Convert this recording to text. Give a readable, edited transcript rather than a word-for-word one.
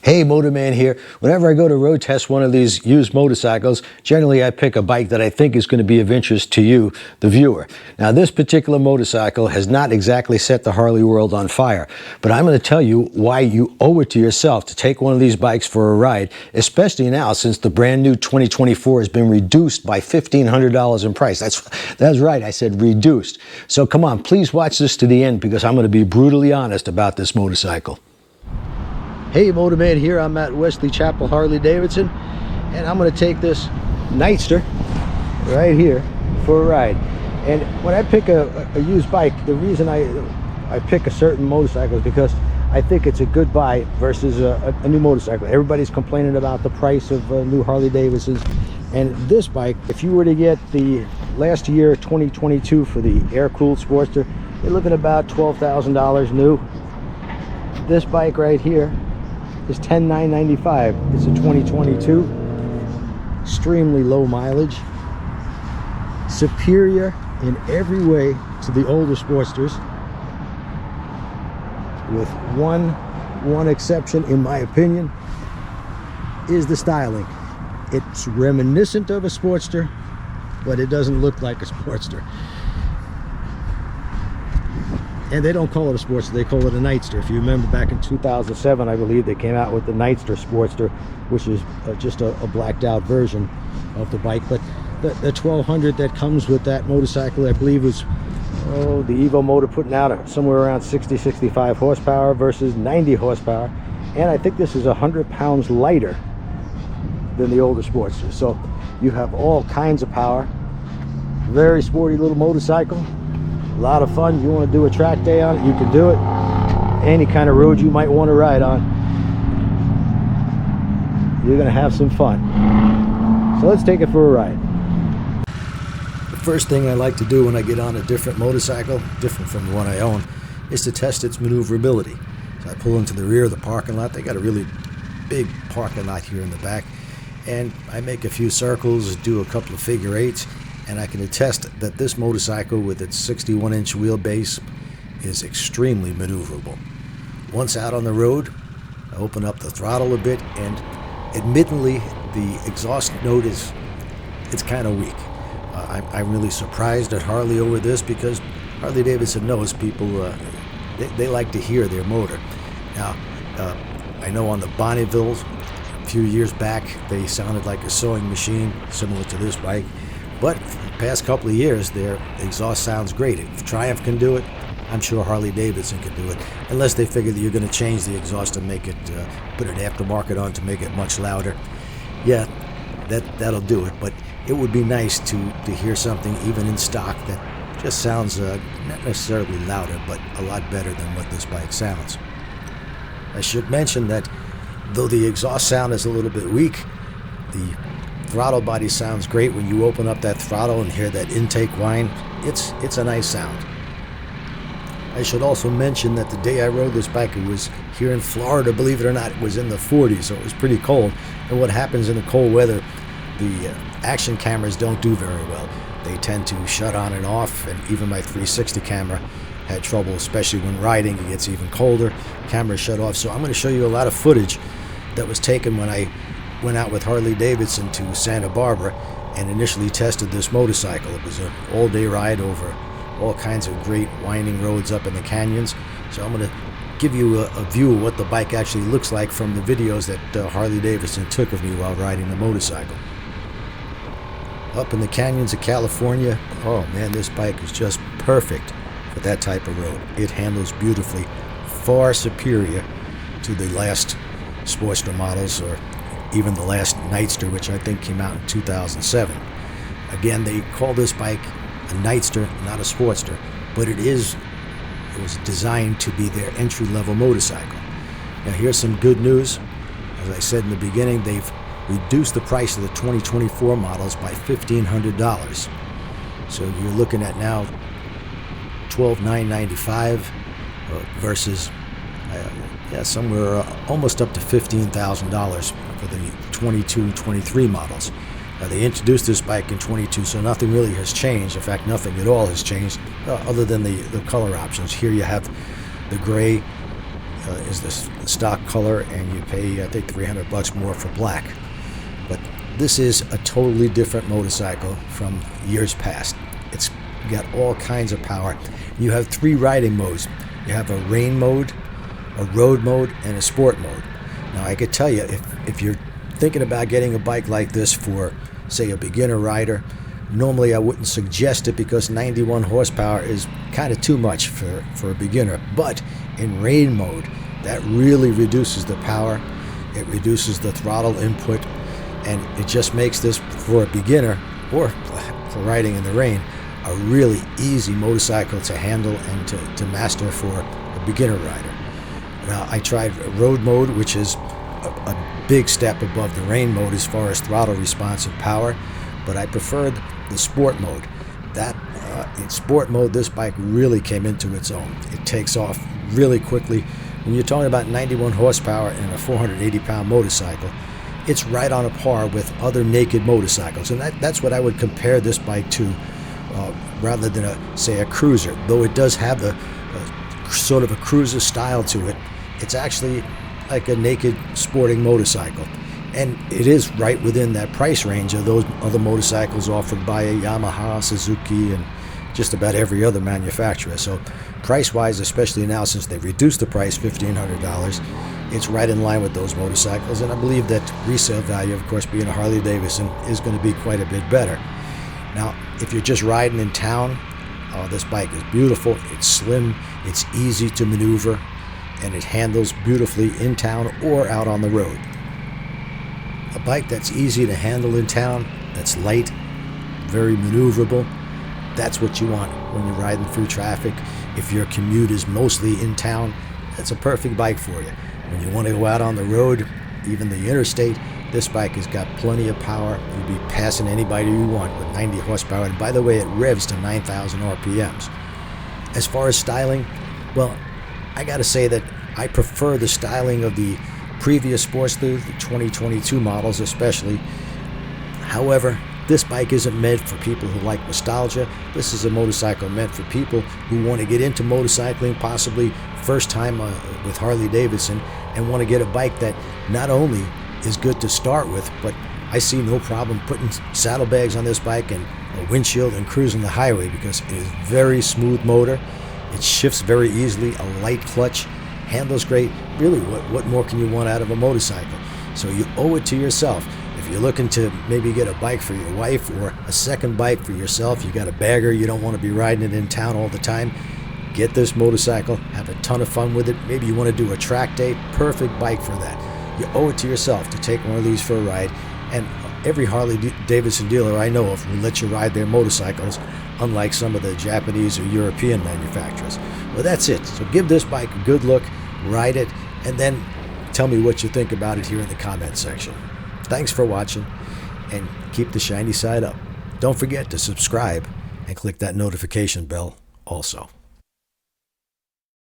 Hey, Motorman here. Whenever I go to road test one of these used motorcycles, generally I pick a bike that I think is going to be of interest to you, the viewer. Now, this particular motorcycle has not exactly set the Harley world on fire, but I'm going to tell you why you owe it to yourself to take one of these bikes for a ride, especially now since the brand new 2024 has been reduced by $1,500 in price. That's right, I said reduced. So come on, please watch this to the end because I'm going to be brutally honest about this motorcycle. Hey, Motorman here. I'm at Wesley Chapel Harley Davidson, and I'm going to take this Nightster right here for a ride. And when I pick a used bike, the reason I pick a certain motorcycle is because I think it's a good buy versus a new motorcycle. Everybody's complaining about the price of new Harley Davidsons, and this bike, if you were to get the last year 2022 for the air-cooled Sportster, you're looking at about $12,000 new. This bike right here is $10,995. It's a 2022, extremely low mileage, superior in every way to the older Sportsters, with one exception, in my opinion, is the styling. It's reminiscent of a Sportster, but it doesn't look like a Sportster. And they don't call it a Sportster, they call it a Nightster. If you remember back in 2007, I believe they came out with the Nightster Sportster, which is just a blacked out version of the bike. But the 1200 that comes with that motorcycle, I believe, was the Evo motor putting out somewhere around 60-65 horsepower versus 90 horsepower. And I think this is 100 pounds lighter than the older Sportster. So you have all kinds of power. Very sporty little motorcycle. A lot of fun. If you want to do a track day on it, you can do it. Any kind of road you might want to ride on, you're going to have some fun. So let's take it for a ride. The first thing I like to do when I get on a different motorcycle, different from the one I own, is to test its maneuverability. So I pull into the rear of the parking lot. They got a really big parking lot here in the back, and I make a few circles, do a couple of figure eights, and I can attest that this motorcycle with its 61-inch wheelbase is extremely maneuverable. Once out on the road, I open up the throttle a bit, and admittedly the exhaust note it's kind of weak. I'm really surprised at Harley over this because Harley Davidson knows people, they like to hear their motor. Now, I know on the Bonnevilles a few years back they sounded like a sewing machine similar to this bike. But for the past couple of years, their exhaust sounds great. If Triumph can do it, I'm sure Harley Davidson can do it, unless they figure that you're going to change the exhaust and make it, put an aftermarket on to make it much louder. Yeah, that'll do it. But it would be nice to hear something even in stock that just sounds not necessarily louder, but a lot better than what this bike sounds. I should mention that though the exhaust sound is a little bit weak, the throttle body sounds great. When you open up that throttle and hear that intake whine, it's a nice sound. I should also mention that the day I rode this bike, it was here in Florida, believe it or not, it was in the 40s, so it was pretty cold. And what happens in the cold weather, the action cameras don't do very well. They tend to shut on and off, and even my 360 camera had trouble, especially when riding. It gets even colder, cameras shut off. So I'm going to show you a lot of footage that was taken when I went out with Harley Davidson to Santa Barbara and initially tested this motorcycle. It was an all-day ride over all kinds of great winding roads up in the canyons. So I'm going to give you a view of what the bike actually looks like from the videos that Harley Davidson took of me while riding the motorcycle. Up in the canyons of California, oh man, this bike is just perfect for that type of road. It handles beautifully, far superior to the last Sportster models, or even the last Nightster, which I think came out in 2007. Again, they call this bike a Nightster, not a Sportster, but it was designed to be their entry-level motorcycle. Now here's some good news. As I said in the beginning, they've reduced the price of the 2024 models by $1,500. So you're looking at now $12,995 versus somewhere almost up to $15,000 for the 22, 23 models. They introduced this bike in 22, so nothing really has changed. In fact, nothing at all has changed other than the color options. Here you have the gray is the stock color, and you pay, I think, $300 more for black. But this is a totally different motorcycle from years past. It's got all kinds of power. You have 3 riding modes. You have a rain mode, a road mode, and a sport mode. Now, I could tell you, if you're thinking about getting a bike like this for, say, a beginner rider, normally I wouldn't suggest it because 91 horsepower is kind of too much for a beginner. But in rain mode, that really reduces the power. It reduces the throttle input, and it just makes this, for a beginner or for riding in the rain, a really easy motorcycle to handle and to master for a beginner rider. Now, I tried road mode, which is a big step above the rain mode as far as throttle response and power, but I preferred the sport mode. In sport mode, this bike really came into its own. It takes off really quickly. When you're talking about 91 horsepower and a 480-pound motorcycle, it's right on a par with other naked motorcycles, and that's what I would compare this bike to, rather than say a cruiser. Though it does have a sort of a cruiser style to it, it's actually like a naked sporting motorcycle, and it is right within that price range of those other motorcycles offered by Yamaha, Suzuki, and just about every other manufacturer. So price-wise, especially now since they reduced the price $1,500, it's right in line with those motorcycles, and I believe that resale value, of course, being a Harley Davidson, is going to be quite a bit better. Now, if you're just riding in town, this bike is beautiful. It's slim, it's easy to maneuver, and it handles beautifully in town or out on the road. A bike that's easy to handle in town, that's light, very maneuverable, that's what you want when you're riding through traffic. If your commute is mostly in town, that's a perfect bike for you. When you want to go out on the road, even the interstate, this bike has got plenty of power. You'll be passing anybody you want with 90 horsepower. And by the way, it revs to 9,000 RPMs. As far as styling, well, I got to say that I prefer the styling of the previous Sportster, the 2022 models especially. However, this bike isn't meant for people who like nostalgia. This is a motorcycle meant for people who want to get into motorcycling, possibly first time with Harley Davidson, and want to get a bike that not only is good to start with, but I see no problem putting saddlebags on this bike and a windshield and cruising the highway, because it is very smooth motor. It shifts very easily, a light clutch, handles great. Really, what more can you want out of a motorcycle? So you owe it to yourself. If you're looking to maybe get a bike for your wife or a second bike for yourself, you got a bagger, you don't want to be riding it in town all the time, get this motorcycle, have a ton of fun with it. Maybe you want to do a track day, perfect bike for that. You owe it to yourself to take one of these for a ride, and every Harley Davidson dealer I know of will let you ride their motorcycles, unlike some of the Japanese or European manufacturers. Well, that's it. So give this bike a good look, ride it, and then tell me what you think about it here in the comment section. Thanks for watching, and keep the shiny side up. Don't forget to subscribe and click that notification bell also.